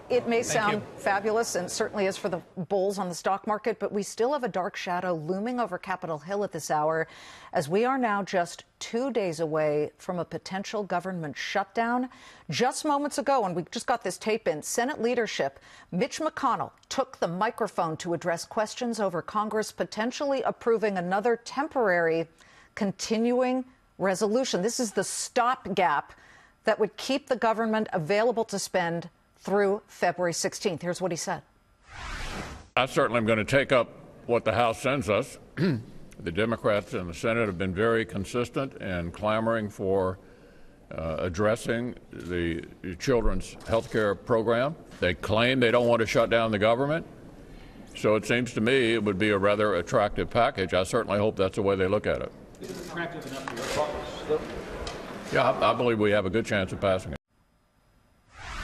It may sound fabulous, and certainly is for the bulls on the stock market, but we still have a dark shadow looming over Capitol Hill at this hour, as we are now just 2 days away from a potential government shutdown. Just moments ago, and we just got this tape in, Senate leadership, Mitch McConnell, took the microphone to address questions over Congress potentially approving another temporary continuing resolution. This is the stopgap that would keep the government available to spend through February 16th. Here's what he said. I certainly am going to take up what the House sends us. The Democrats in the Senate have been very consistent in clamoring for addressing the children's health care program. They claim they don't want to shut down the government. So it seems to me it would be a rather attractive package. I certainly hope that's the way they look at it. Is it attractive enough for your caucus? Yeah, I believe we have a good chance of passing it.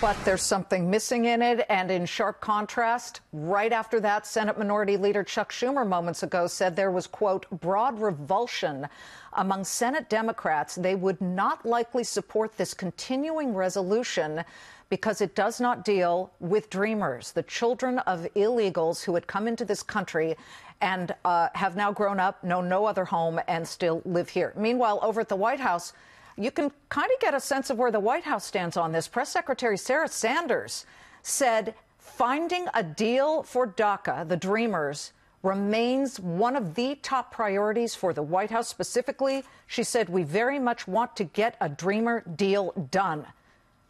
But there's something missing in it, and in sharp contrast, right after that, Senate Minority Leader Chuck Schumer moments ago said there was, quote, broad revulsion among Senate Democrats. They would not likely support this continuing resolution because it does not deal with dreamers, the children of illegals who had come into this country and have now grown up, know no other home, and still live here. Meanwhile, over at the White House, you can kind of get a sense of where the White House stands on this. Press Secretary Sarah Sanders said finding a deal for DACA, the Dreamers, remains one of the top priorities for the White House. Specifically, she said, we very much want to get a Dreamer deal done.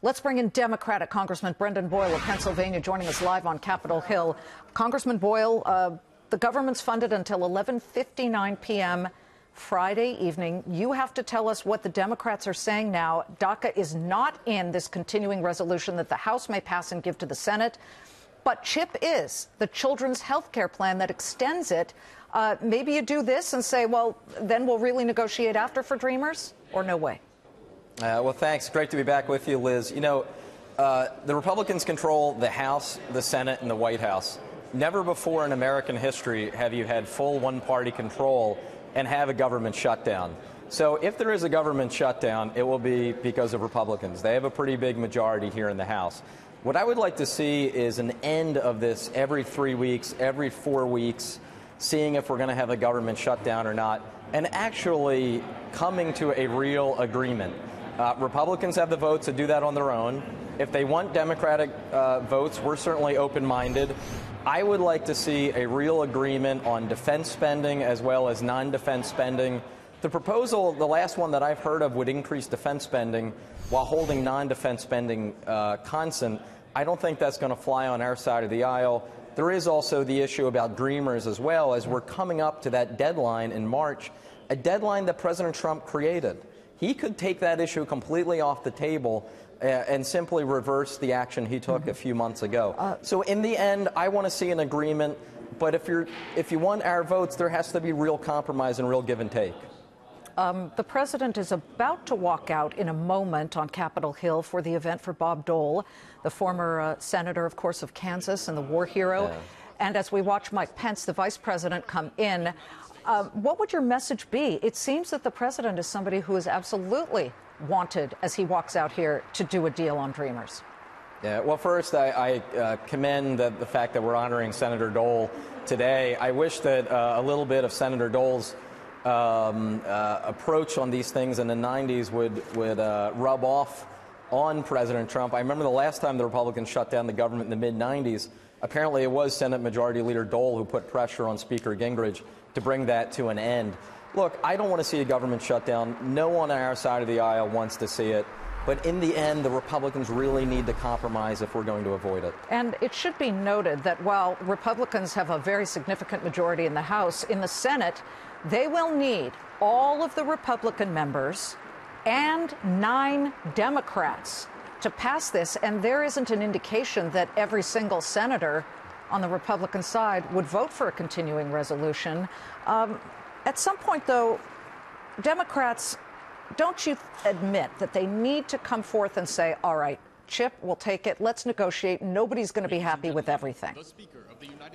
Let's bring in Democratic Congressman Brendan Boyle of Pennsylvania, joining us live on Capitol Hill. Congressman Boyle, the government's funded until 11:59 p.m. Friday evening. You have to tell us what the Democrats are saying now. DACA is not in this continuing resolution that the House may pass and give to the Senate, but CHIP is, the children's health care plan that extends it. Maybe you do this and say, well, then we'll really negotiate after for Dreamers, or no way? Well, thanks. Great to be back with you, Liz. You know, the Republicans control the House, the Senate, and the White House. Never before in American history have you had full one-party control and have a government shutdown. So if there is a government shutdown, it will be because of Republicans. They have a pretty big majority here in the House. What I would like to see is an end of this every 3 weeks, every 4 weeks, seeing if we're going to have a government shutdown or not, and actually coming to a real agreement. Republicans have the votes to do that on their own. If they want Democratic votes, we're certainly open-minded. I would like to see a real agreement on defense spending as well as non-defense spending. The proposal, the last one that I've heard of, would increase defense spending while holding non-defense spending constant. I don't think that's going to fly on our side of the aisle. There is also the issue about Dreamers as well, as we're coming up to that deadline in March, a deadline that President Trump created. He could take that issue completely off the table and simply reverse the action he took a few months ago. So in the end, I want to see an agreement. But if you want our votes, there has to be real compromise and real give and take. The president is about to walk out in a moment on Capitol Hill for the event for Bob Dole, the former senator, of course, of Kansas and the war hero. Yeah. And as we watch Mike Pence, the vice president, come in, what would your message be? It seems that the president is somebody who is absolutely wanted, as he walks out here, to do a deal on Dreamers. Yeah, well, first, I commend the fact that we're honoring Senator Dole today. I wish that a little bit of Senator Dole's approach on these things in the 90s would rub off on President Trump. I remember the last time the Republicans shut down the government in the mid-90s. Apparently, it was Senate Majority Leader Dole who put pressure on Speaker Gingrich to bring that to an end. Look, I don't want to see a government shutdown. No one on our side of the aisle wants to see it. But in the end, the Republicans really need to compromise if we're going to avoid it. And it should be noted that while Republicans have a very significant majority in the House, in the Senate, they will need all of the Republican members and 9 Democrats to pass this. And there isn't an indication that every single senator on the Republican side would vote for a continuing resolution. At some point, though, Democrats, don't you admit that they need to come forth and say, all right, Chip, we'll take it. Let's negotiate. Nobody's going to be happy with everything.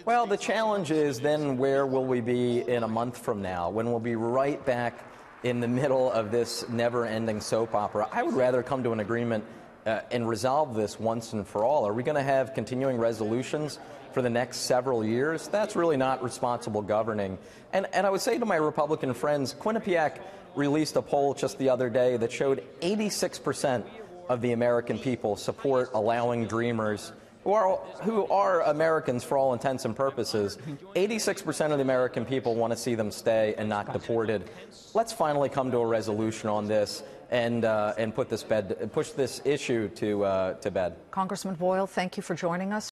Well, the challenge is then where will we be in a month from now, when we'll be right back in the middle of this never-ending soap opera? I would rather come to an agreement and resolve this once and for all? Are we going to have continuing resolutions for the next several years? That's really not responsible governing. And I would say to my Republican friends, Quinnipiac released a poll just the other day that showed 86% of the American people support allowing Dreamers, who are Americans for all intents and purposes. 86% of the American people want to see them stay and not deported. Let's finally come to a resolution on this and push this issue to bed. Congressman Boyle, thank you for joining us.